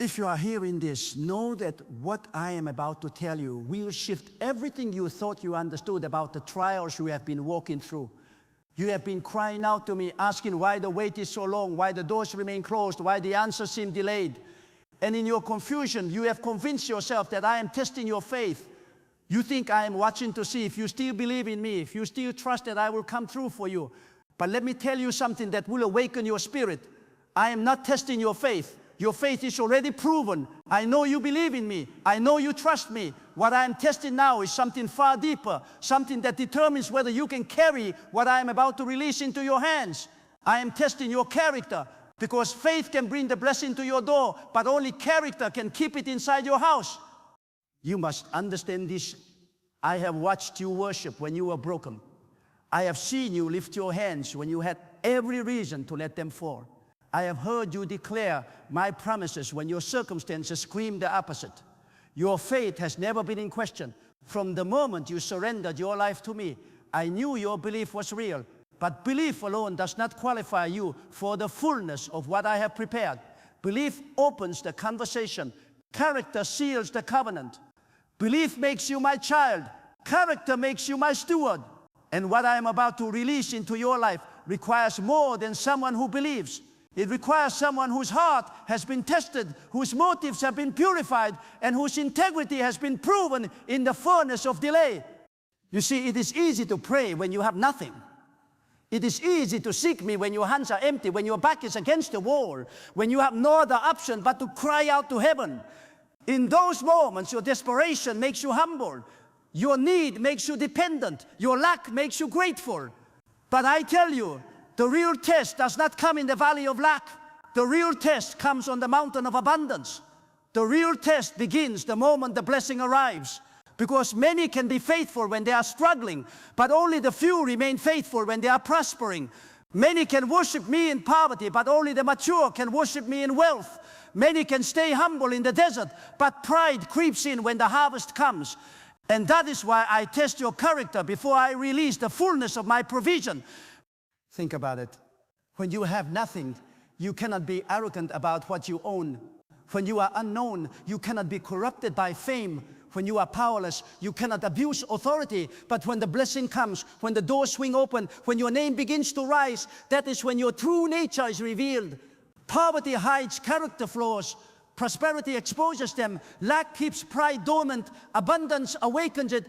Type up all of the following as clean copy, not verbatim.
If you are hearing this, know that what I am about to tell you will shift everything you thought you understood about the trials you have been walking through. You have been crying out to me, asking why the wait is so long, why the doors remain closed, why the answers seem delayed. And in your confusion, you have convinced yourself that I am testing your faith. You think I am watching to see if you still believe in me, if you still trust that I will come through for you. But let me tell you something that will awaken your spirit. I am not testing your faith. Your faith is already proven. I know you believe in me. I know you trust me. What I am testing now is something far deeper, something that determines whether you can carry what I am about to release into your hands. I am testing your character, because faith can bring the blessing to your door, but only character can keep it inside your house. You must understand this. I have watched you worship when you were broken. I have seen you lift your hands when you had every reason to let them fall. I have heard you declare my promises when your circumstances screamed the opposite. Your faith has never been in question. From the moment you surrendered your life to me, I knew your belief was real. But belief alone does not qualify you for the fullness of what I have prepared. Belief opens the conversation. Character seals the covenant. Belief makes you my child. Character makes you my steward. And what I am about to release into your life requires more than someone who believes. It requires someone whose heart has been tested, whose motives have been purified, and whose integrity has been proven in the furnace of delay. You see, it is easy to pray when you have nothing. It is easy to seek me when your hands are empty, when your back is against the wall, when you have no other option but to cry out to heaven. In those moments, your desperation makes you humble. Your need makes you dependent. Your lack makes you grateful. But I tell you, the real test does not come in the valley of lack. The real test comes on the mountain of abundance. The real test begins the moment the blessing arrives. Because many can be faithful when they are struggling, but only the few remain faithful when they are prospering. Many can worship me in poverty, but only the mature can worship me in wealth. Many can stay humble in the desert, but pride creeps in when the harvest comes. And that is why I test your character before I release the fullness of my provision. Think about it. When you have nothing, you cannot be arrogant about what you own. When you are unknown, you cannot be corrupted by fame. When you are powerless, you cannot abuse authority. But when the blessing comes, when the doors swing open, when your name begins to rise, that is when your true nature is revealed. Poverty hides character flaws. Prosperity exposes them. Lack keeps pride dormant. Abundance awakens it.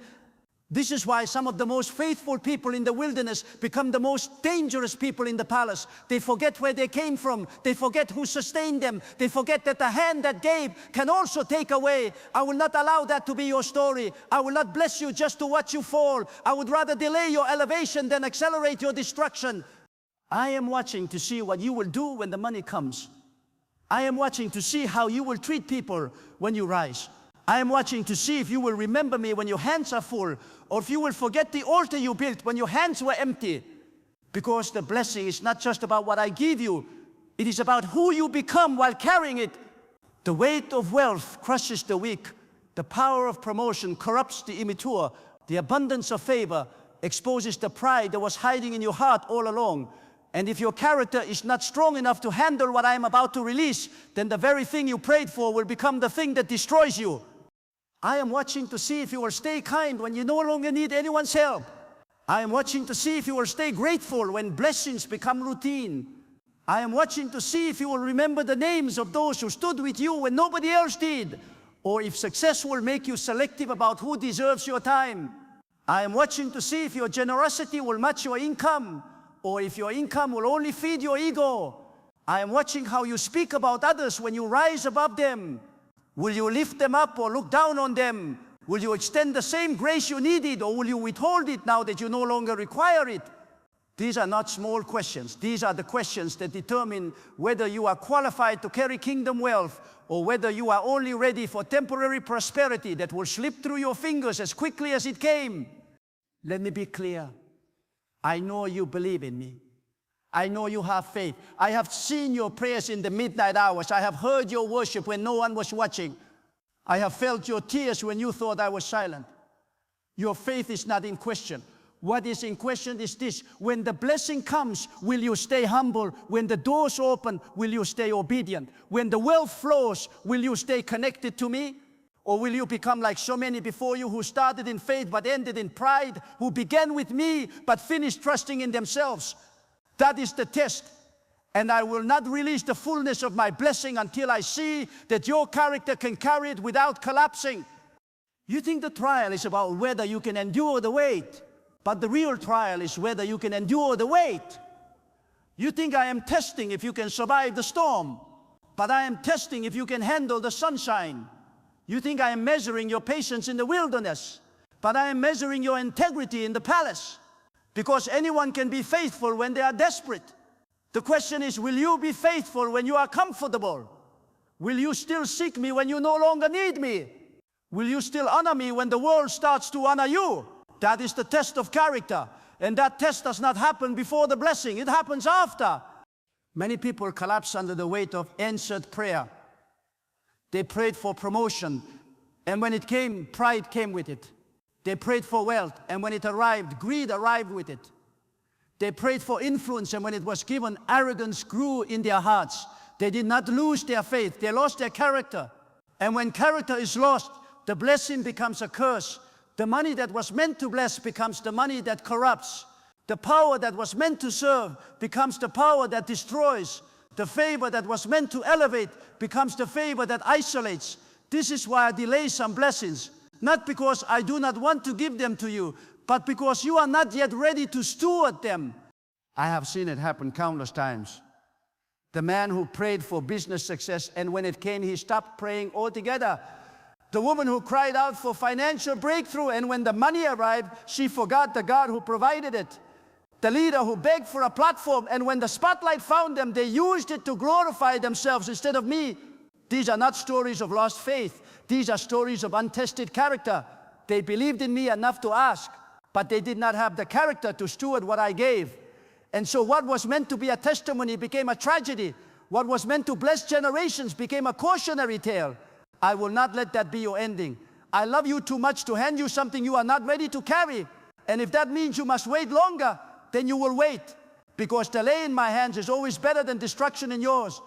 This is why some of the most faithful people in the wilderness become the most dangerous people in the palace. They forget where they came from. They forget who sustained them. They forget that the hand that gave can also take away. I will not allow that to be your story. I will not bless you just to watch you fall. I would rather delay your elevation than accelerate your destruction. I am watching to see what you will do when the money comes. I am watching to see how you will treat people when you rise. I am watching to see if you will remember me when your hands are full, or if you will forget the altar you built when your hands were empty. Because the blessing is not just about what I give you, it is about who you become while carrying it. The weight of wealth crushes the weak. The power of promotion corrupts the immature. The abundance of favor exposes the pride that was hiding in your heart all along. And if your character is not strong enough to handle what I am about to release, then the very thing you prayed for will become the thing that destroys you. I am watching to see if you will stay kind when you no longer need anyone's help. I am watching to see if you will stay grateful when blessings become routine. I am watching to see if you will remember the names of those who stood with you when nobody else did, or if success will make you selective about who deserves your time. I am watching to see if your generosity will match your income, or if your income will only feed your ego. I am watching how you speak about others when you rise above them. Will you lift them up or look down on them? Will you extend the same grace you needed, or will you withhold it now that you no longer require it? These are not small questions. These are the questions that determine whether you are qualified to carry kingdom wealth, or whether you are only ready for temporary prosperity that will slip through your fingers as quickly as it came. Let me be clear. I know you believe in me. I know you have faith. I have seen your prayers in the midnight hours. I have heard your worship when no one was watching. I have felt your tears when you thought I was silent. Your faith is not in question. What is in question is this: when the blessing comes, will you stay humble? When the doors open, will you stay obedient? When the wealth flows, will you stay connected to me? Or will you become like so many before you who started in faith but ended in pride, who began with me but finished trusting in themselves? That is the test. And I will not release the fullness of my blessing until I see that your character can carry it without collapsing. You think the trial is about whether you can endure the weight, but the real trial is whether you can endure the weight. You think I am testing if you can survive the storm, but I am testing if you can handle the sunshine. You think I am measuring your patience in the wilderness, but I am measuring your integrity in the palace. Because anyone can be faithful when they are desperate. The question is, will you be faithful when you are comfortable? Will you still seek me when you no longer need me? Will you still honor me when the world starts to honor you? That is the test of character. And that test does not happen before the blessing. It happens after. Many people collapse under the weight of answered prayer. They prayed for promotion, and when it came, pride came with it. They prayed for wealth, and when it arrived, greed arrived with it. They prayed for influence, and when it was given, arrogance grew in their hearts. They did not lose their faith. They lost their character. And when character is lost, the blessing becomes a curse. The money that was meant to bless becomes the money that corrupts. The power that was meant to serve becomes the power that destroys. The favor that was meant to elevate becomes the favor that isolates. This is why I delay some blessings. Not because I do not want to give them to you, but because you are not yet ready to steward them. I have seen it happen countless times. The man who prayed for business success, and when it came, he stopped praying altogether. The woman who cried out for financial breakthrough, and when the money arrived, she forgot the God who provided it. The leader who begged for a platform, and when the spotlight found them, they used it to glorify themselves instead of me. These are not stories of lost faith. These are stories of untested character. They believed in me enough to ask, but they did not have the character to steward what I gave. And so what was meant to be a testimony became a tragedy. What was meant to bless generations became a cautionary tale. I will not let that be your ending. I love you too much to hand you something you are not ready to carry. And if that means you must wait longer, then you will wait, because delay in my hands is always better than destruction in yours.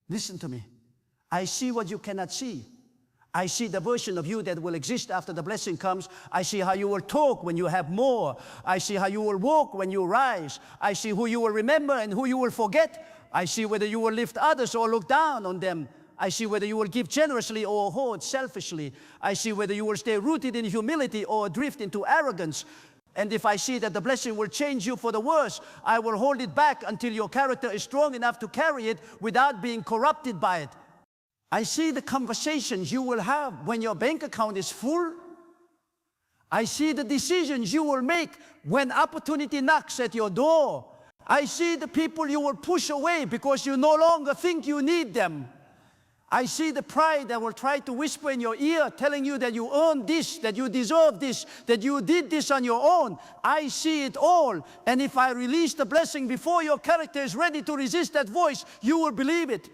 Listen to me. I see what you cannot see. I see the version of you that will exist after the blessing comes. I see how you will talk when you have more. I see how you will walk when you rise. I see who you will remember and who you will forget. I see whether you will lift others or look down on them. I see whether you will give generously or hoard selfishly. I see whether you will stay rooted in humility or drift into arrogance. And if I see that the blessing will change you for the worse, I will hold it back until your character is strong enough to carry it without being corrupted by it. I see the conversations you will have when your bank account is full. I see the decisions you will make when opportunity knocks at your door. I see the people you will push away because you no longer think you need them. I see the pride that will try to whisper in your ear, telling you that you earned this, that you deserve this, that you did this on your own. I see it all. And if I release the blessing before your character is ready to resist that voice, you will believe it.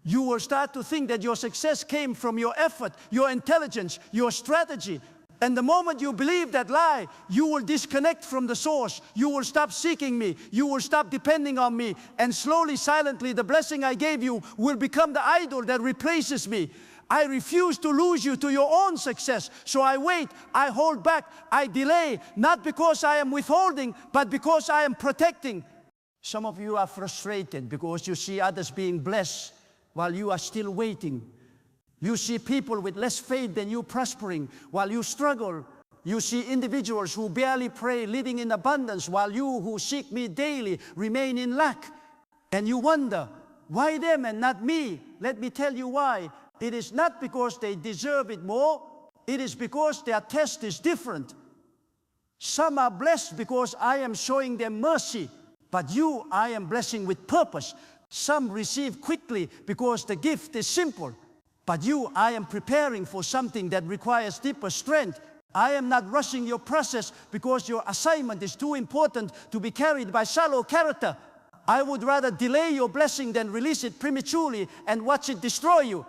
You will start to think that your success came from your effort, your intelligence, your strategy. And the moment you believe that lie, you will disconnect from the source. You will stop seeking me. You will stop depending on me. And slowly, silently, the blessing I gave you will become the idol that replaces me. I refuse to lose you to your own success. So I wait, I hold back, I delay, not because I am withholding, but because I am protecting. Some of you are frustrated because you see others being blessed while you are still waiting. You see people with less faith than you prospering while you struggle. You see individuals who barely pray living in abundance while you who seek me daily remain in lack. And you wonder, why them and not me? Let me tell you why. It is not because they deserve it more. It is because their test is different. Some are blessed because I am showing them mercy, but you I am blessing with purpose. Some receive quickly because the gift is simple. But you, I am preparing for something that requires deeper strength. I am not rushing your process because your assignment is too important to be carried by shallow character. I would rather delay your blessing than release it prematurely and watch it destroy you.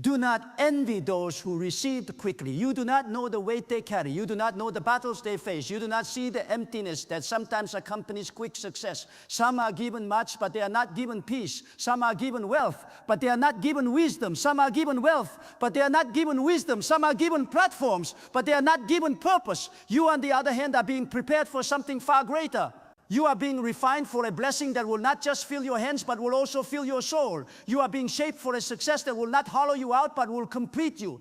Do not envy those who received quickly. You do not know the weight they carry. You do not know the battles they face. You do not see the emptiness that sometimes accompanies quick success. Some are given much, but they are not given peace. Some are given wealth, but they are not given wisdom. Some are given wealth, but they are not given wisdom. Some are given platforms, but they are not given purpose. You, on the other hand, are being prepared for something far greater. You are being refined for a blessing that will not just fill your hands, but will also fill your soul. You are being shaped for a success that will not hollow you out, but will complete you.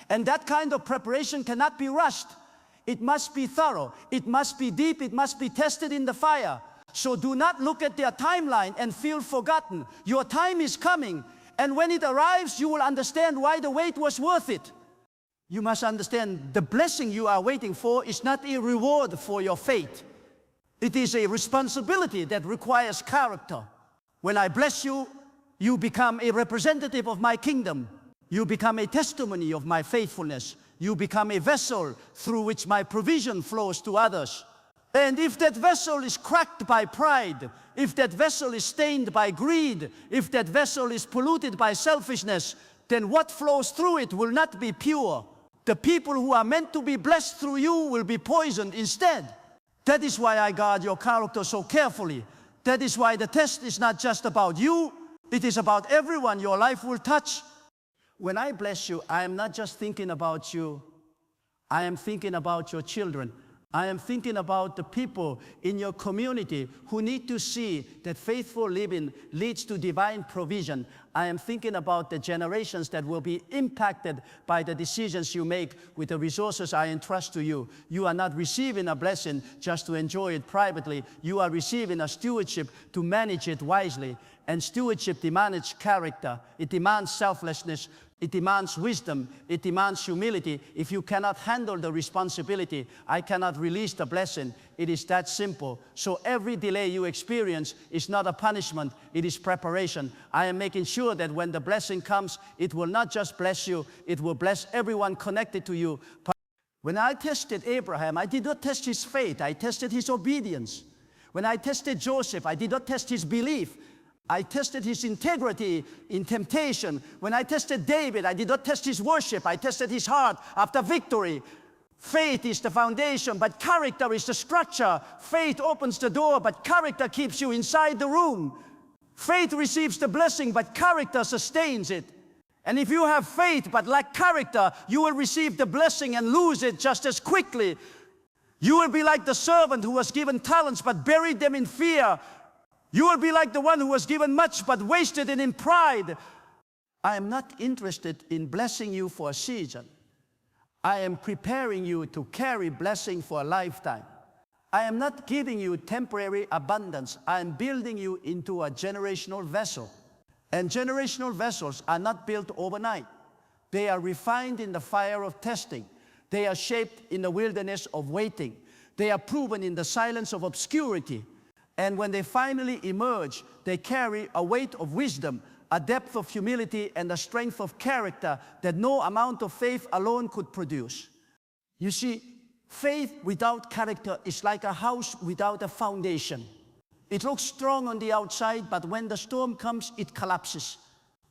And that kind of preparation cannot be rushed. It must be thorough. It must be deep. It must be tested in the fire. So do not look at their timeline and feel forgotten. Your time is coming. And when it arrives, you will understand why the wait was worth it. You must understand the blessing you are waiting for is not a reward for your faith. It is a responsibility that requires character. When I bless you, you become a representative of my kingdom. You become a testimony of my faithfulness. You become a vessel through which my provision flows to others. And if that vessel is cracked by pride, if that vessel is stained by greed, if that vessel is polluted by selfishness, then what flows through it will not be pure. The people who are meant to be blessed through you will be poisoned instead. That is why I guard your character so carefully. That is why the test is not just about you, it is about everyone your life will touch. When I bless you, I am not just thinking about you, I am thinking about your children. I am thinking about the people in your community who need to see that faithful living leads to divine provision. I am thinking about the generations that will be impacted by the decisions you make with the resources I entrust to you. You are not receiving a blessing just to enjoy it privately. You are receiving a stewardship to manage it wisely. And stewardship demands character. It demands selflessness. It demands wisdom. It demands humility. If you cannot handle the responsibility, I cannot release the blessing. It is that simple. So every delay you experience is not a punishment. It is preparation. I am making sure that when the blessing comes, it will not just bless you. It will bless everyone connected to you. When I tested Abraham, I did not test his faith. I tested his obedience. When I tested Joseph, I did not test his belief. I tested his integrity in temptation. When I tested David, I did not test his worship. I tested his heart after victory. Faith is the foundation, but character is the structure. Faith opens the door, but character keeps you inside the room. Faith receives the blessing, but character sustains it. And if you have faith but lack character, you will receive the blessing and lose it just as quickly. You will be like the servant who was given talents but buried them in fear. You will be like the one who was given much but wasted it in pride. I am not interested in blessing you for a season. I am preparing you to carry blessing for a lifetime. I am not giving you temporary abundance. I am building you into a generational vessel. And generational vessels are not built overnight. They are refined in the fire of testing. They are shaped in the wilderness of waiting. They are proven in the silence of obscurity. And when they finally emerge, they carry a weight of wisdom, a depth of humility, and a strength of character that no amount of faith alone could produce. You see, faith without character is like a house without a foundation. It looks strong on the outside, but when the storm comes, it collapses.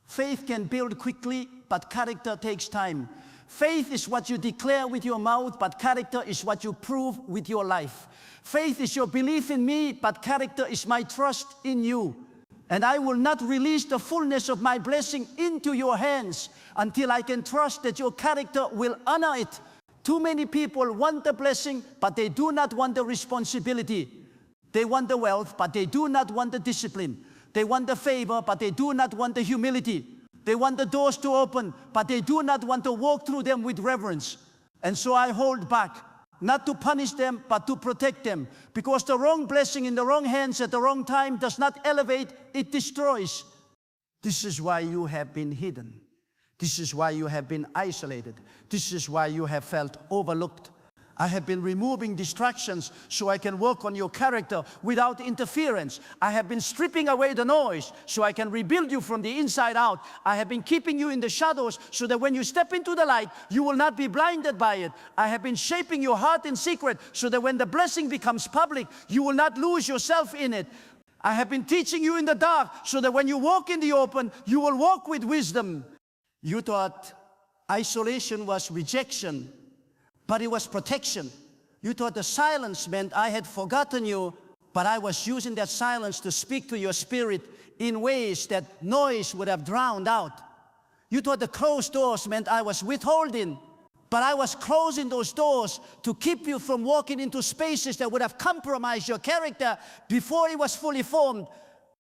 Faith can build quickly, but character takes time. Faith is what you declare with your mouth, but character is what you prove with your life. Faith is your belief in me, but character is my trust in you. And I will not release the fullness of my blessing into your hands until I can trust that your character will honor it. Too many people want the blessing, but they do not want the responsibility. They want the wealth, but they do not want the discipline. They want the favor, but they do not want the humility. They want the doors to open, but they do not want to walk through them with reverence. And so I hold back, not to punish them, but to protect them. Because the wrong blessing in the wrong hands at the wrong time does not elevate, it destroys. This is why you have been hidden. This is why you have been isolated. This is why you have felt overlooked. I have been removing distractions so I can work on your character without interference. I have been stripping away the noise so I can rebuild you from the inside out. I have been keeping you in the shadows so that when you step into the light, you will not be blinded by it. I have been shaping your heart in secret so that when the blessing becomes public, you will not lose yourself in it. I have been teaching you in the dark so that when you walk in the open, you will walk with wisdom. You thought isolation was rejection, but it was protection. You thought the silence meant I had forgotten you, but I was using that silence to speak to your spirit in ways that noise would have drowned out. You thought the closed doors meant I was withholding, but I was closing those doors to keep you from walking into spaces that would have compromised your character before it was fully formed.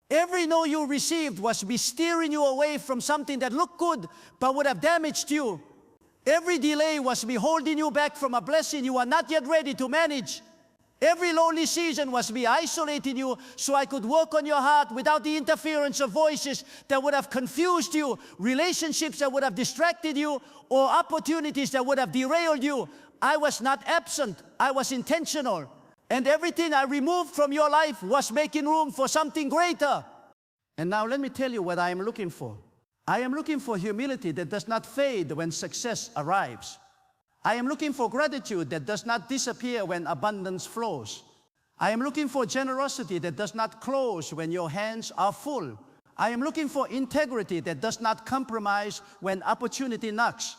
Every no you received was me steering you away from something that looked good but would have damaged you. Every delay was me holding you back from a blessing you are not yet ready to manage. Every lonely season was me isolating you so I could work on your heart without the interference of voices that would have confused you, relationships that would have distracted you, or opportunities that would have derailed you. I was not absent, I was intentional. And everything I removed from your life was making room for something greater. And now let me tell you what I am looking for. I am looking for humility that does not fade when success arrives. I am looking for gratitude that does not disappear when abundance flows. I am looking for generosity that does not close when your hands are full. I am looking for integrity that does not compromise when opportunity knocks.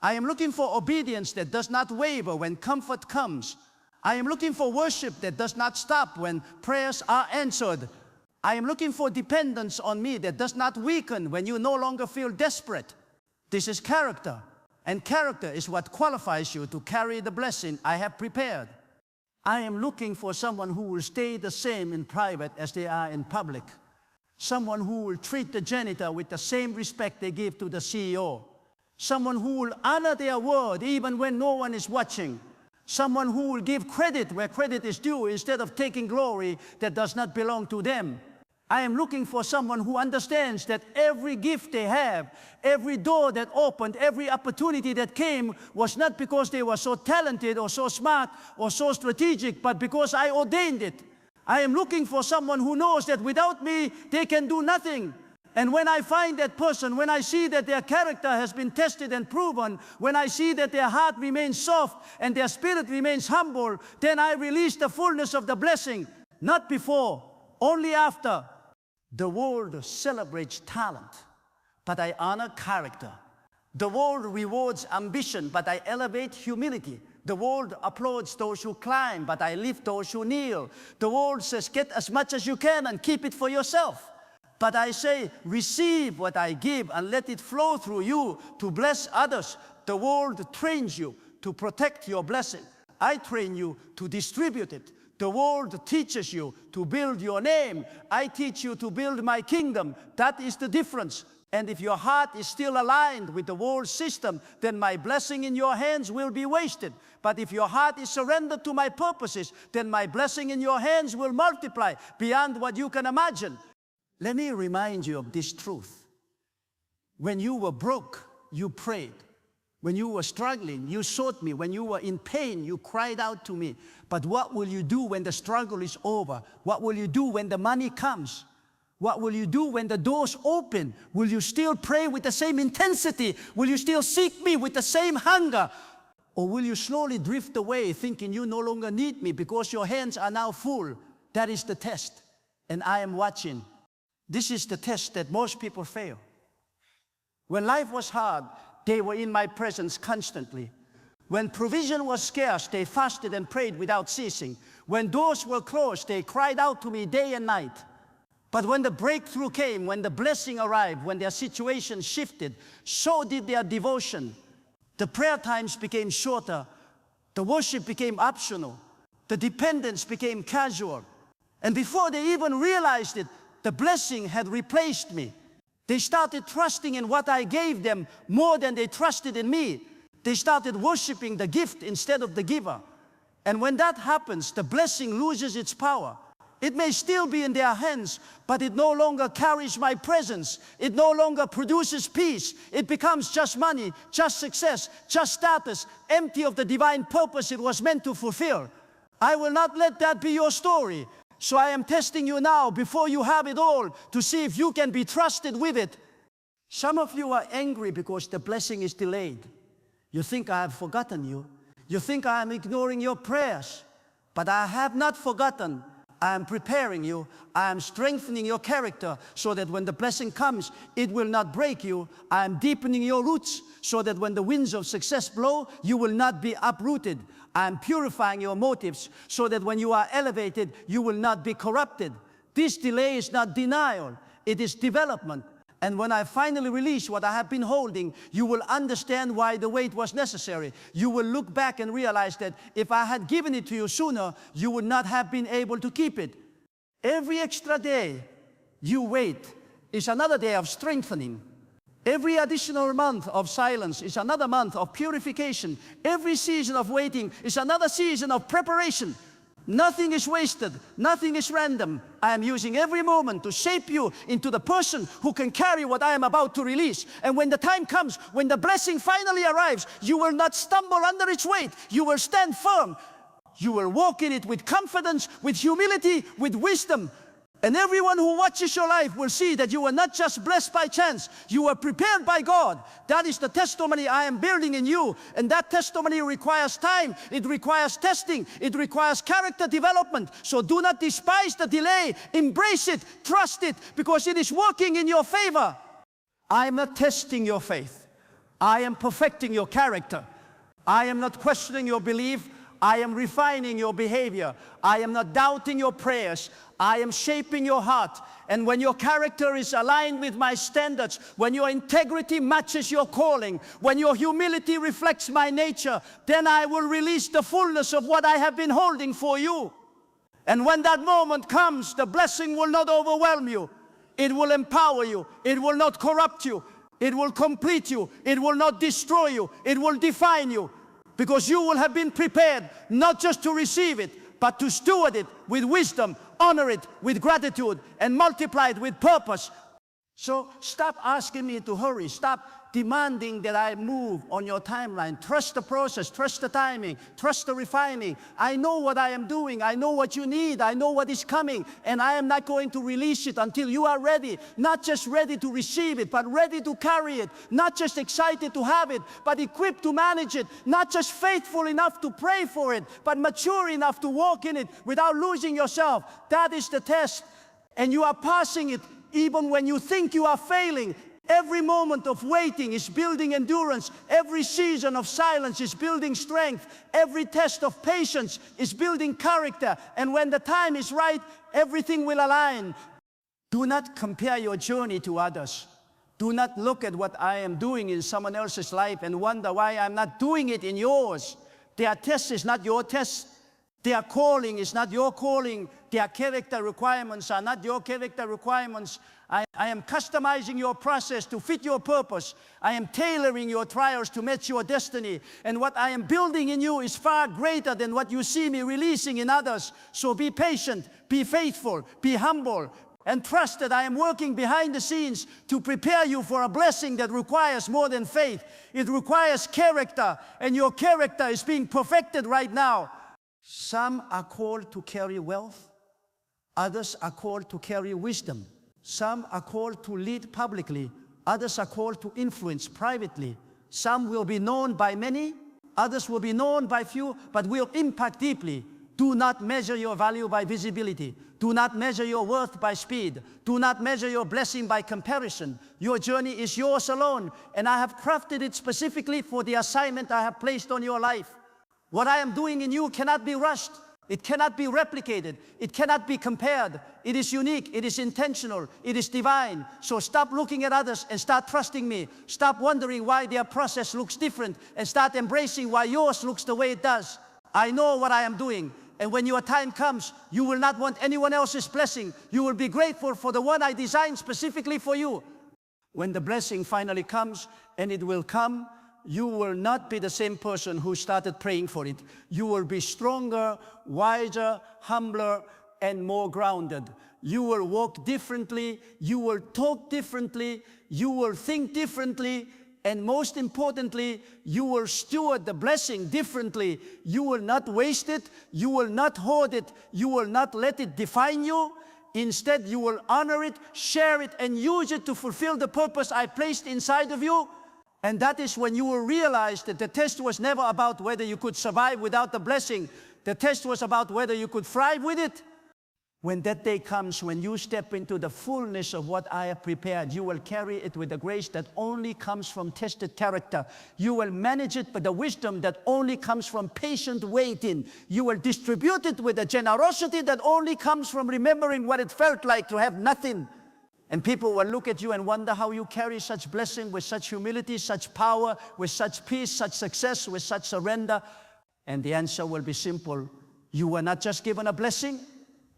I am looking for obedience that does not waver when comfort comes. I am looking for worship that does not stop when prayers are answered. I am looking for dependence on me that does not weaken when you no longer feel desperate. This is character. And character is what qualifies you to carry the blessing I have prepared. I am looking for someone who will stay the same in private as they are in public. Someone who will treat the janitor with the same respect they give to the CEO. Someone who will honor their word even when no one is watching. Someone who will give credit where credit is due instead of taking glory that does not belong to them. I am looking for someone who understands that every gift they have, every door that opened, every opportunity that came was not because they were so talented or so smart or so strategic, but because I ordained it. I am looking for someone who knows that without me, they can do nothing. And when I find that person, when I see that their character has been tested and proven, when I see that their heart remains soft and their spirit remains humble, then I release the fullness of the blessing, not before, only after. The world celebrates talent, but I honor character. The world rewards ambition, but I elevate humility. The world applauds those who climb, but I lift those who kneel. The world says, get as much as you can and keep it for yourself. But I say, receive what I give and let it flow through you to bless others. The world trains you to protect your blessing. I train you to distribute it. The world teaches you to build your name. I teach you to build my kingdom. That is the difference. And if your heart is still aligned with the world system, then my blessing in your hands will be wasted. But if your heart is surrendered to my purposes, then my blessing in your hands will multiply beyond what you can imagine. Let me remind you of this truth. When you were broke, you prayed. When you were struggling, you sought me. When you were in pain, you cried out to me. But what will you do when the struggle is over? What will you do when the money comes? What will you do when the doors open? Will you still pray with the same intensity? Will you still seek me with the same hunger? Or will you slowly drift away thinking you no longer need me because your hands are now full? That is the test. And I am watching. This is the test that most people fail. When life was hard, they were in my presence constantly. When provision was scarce, they fasted and prayed without ceasing. When doors were closed, they cried out to me day and night. But when the breakthrough came, when the blessing arrived, when their situation shifted, so did their devotion. The prayer times became shorter. The worship became optional. The dependence became casual. And before they even realized it, the blessing had replaced me. They started trusting in what I gave them more than they trusted in me. They started worshiping the gift instead of the giver. And when that happens, the blessing loses its power. It may still be in their hands, but it no longer carries my presence. It no longer produces peace. It becomes just money, just success, just status, empty of the divine purpose it was meant to fulfill. I will not let that be your story. So I am testing you now before you have it all to see if you can be trusted with it. Some of you are angry because the blessing is delayed. You think I have forgotten you. You think I am ignoring your prayers. But I have not forgotten. I am preparing you. I am strengthening your character so that when the blessing comes, it will not break you. I am deepening your roots so that when the winds of success blow, you will not be uprooted. I am purifying your motives so that when you are elevated, you will not be corrupted. This delay is not denial. It is development. And when I finally release what I have been holding, you will understand why the wait was necessary. You will look back and realize that if I had given it to you sooner, you would not have been able to keep it. Every extra day you wait is another day of strengthening. Every additional month of silence is another month of purification. Every season of waiting is another season of preparation. Nothing is wasted. Nothing is random. I am using every moment to shape you into the person who can carry what I am about to release. And when the time comes, when the blessing finally arrives, you will not stumble under its weight. You will stand firm. You will walk in it with confidence, with humility, with wisdom. And everyone who watches your life will see that you were not just blessed by chance. You were prepared by God. That is the testimony I am building in you. And that testimony requires time. It requires testing. It requires character development. So do not despise the delay. Embrace it. Trust it, because it is working in your favor. I am not testing your faith. I am perfecting your character. I am not questioning your belief. I am refining your behavior. I am not doubting your prayers. I am shaping your heart. And when your character is aligned with my standards, when your integrity matches your calling, when your humility reflects my nature, then I will release the fullness of what I have been holding for you. And when that moment comes, the blessing will not overwhelm you. It will empower you. It will not corrupt you. It will complete you. It will not destroy you. It will define you. Because you will have been prepared not just to receive it, but to steward it with wisdom, honor it with gratitude, and multiply it with purpose. So stop asking me to hurry. Stop demanding that I move on your timeline. Trust the process. Trust the timing. Trust the refining. I know what I am doing. I know what you need. I know what is coming. And I am not going to release it until you are ready. Not just ready to receive it, but ready to carry it. Not just excited to have it, but equipped to manage it. Not just faithful enough to pray for it, but mature enough to walk in it without losing yourself. That is the test. And you are passing it even when you think you are failing. Every moment of waiting is building endurance. Every season of silence is building strength. Every test of patience is building character. And when the time is right, everything will align. Do not compare your journey to others. Do not look at what I am doing in someone else's life and wonder why I'm not doing it in yours. Their test is not your test. Their calling is not your calling. Their character requirements are not your character requirements. I am customizing your process to fit your purpose. I am tailoring your trials to match your destiny. And what I am building in you is far greater than what you see me releasing in others. So be patient, be faithful, be humble, and trust that I am working behind the scenes to prepare you for a blessing that requires more than faith. It requires character, and your character is being perfected right now. Some are called to carry wealth. Others are called to carry wisdom. Some are called to lead publicly. Others are called to influence privately. Some will be known by many. Others will be known by few, but will impact deeply. Do not measure your value by visibility. Do not measure your worth by speed. Do not measure your blessing by comparison. Your journey is yours alone, and I have crafted it specifically for the assignment I have placed on your life. What I am doing in you cannot be rushed. It cannot be replicated. It cannot be compared. It is unique. It is intentional. It is divine. So stop looking at others and start trusting me. Stop wondering why their process looks different and start embracing why yours looks the way it does. I know what I am doing. And when your time comes, you will not want anyone else's blessing. You will be grateful for the one I designed specifically for you. When the blessing finally comes, and it will come, you will not be the same person who started praying for it. You will be stronger, wiser, humbler, and more grounded. You will walk differently. You will talk differently. You will think differently. And most importantly, you will steward the blessing differently. You will not waste it. You will not hoard it. You will not let it define you. Instead, you will honor it, share it, and use it to fulfill the purpose I placed inside of you. And that is when you will realize that the test was never about whether you could survive without the blessing. The test was about whether you could thrive with it. When that day comes, when you step into the fullness of what I have prepared, you will carry it with the grace that only comes from tested character. You will manage it with the wisdom that only comes from patient waiting. You will distribute it with the generosity that only comes from remembering what it felt like to have nothing. And people will look at you and wonder how you carry such blessing with such humility, such power, with such peace, such success, with such surrender. And the answer will be simple. You were not just given a blessing.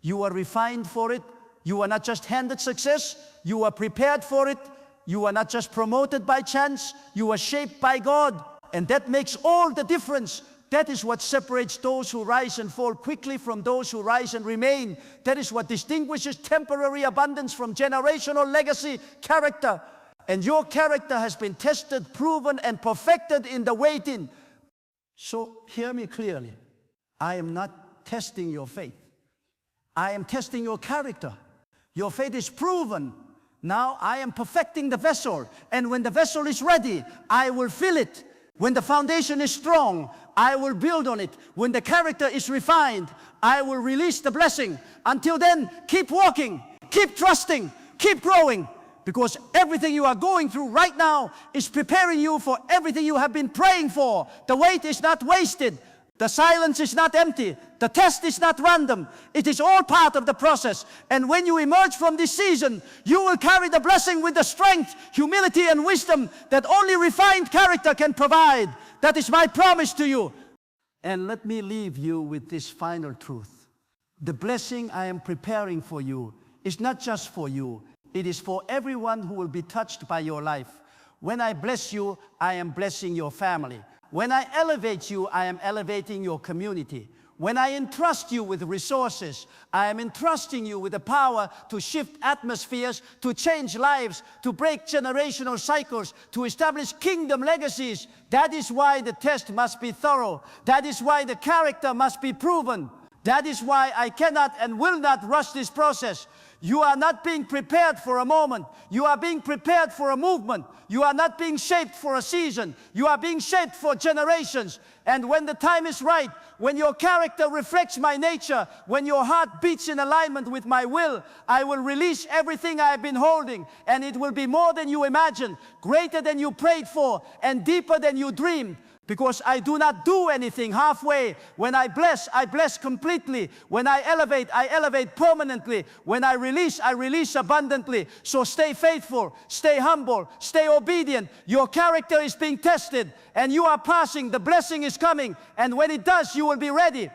You were refined for it. You were not just handed success. You were prepared for it. You were not just promoted by chance. You were shaped by God. And that makes all the difference. That is what separates those who rise and fall quickly from those who rise and remain. That is what distinguishes temporary abundance from generational legacy character. And your character has been tested, proven, and perfected in the waiting. So hear me clearly. I am not testing your faith. I am testing your character. Your faith is proven. Now I am perfecting the vessel. And when the vessel is ready, I will fill it. When the foundation is strong, I will build on it. When the character is refined, I will release the blessing. Until then, keep walking, keep trusting, keep growing. Because everything you are going through right now is preparing you for everything you have been praying for. The wait is not wasted. The silence is not empty. The test is not random. It is all part of the process. And when you emerge from this season, you will carry the blessing with the strength, humility, and wisdom that only refined character can provide. That is my promise to you. And let me leave you with this final truth. The blessing I am preparing for you is not just for you. It is for everyone who will be touched by your life. When I bless you, I am blessing your family. When I elevate you, I am elevating your community. When I entrust you with resources, I am entrusting you with the power to shift atmospheres, to change lives, to break generational cycles, to establish kingdom legacies. That is why the test must be thorough. That is why the character must be proven. That is why I cannot and will not rush this process. You are not being prepared for a moment. You are being prepared for a movement. You are not being shaped for a season. You are being shaped for generations. And when the time is right, when your character reflects my nature, when your heart beats in alignment with my will, I will release everything I have been holding. And it will be more than you imagined, greater than you prayed for, and deeper than you dreamed. Because I do not do anything halfway. When I bless completely. When I elevate permanently. When I release abundantly. So stay faithful, stay humble, stay obedient. Your character is being tested, and you are passing. The blessing is coming, and when it does, you will be ready.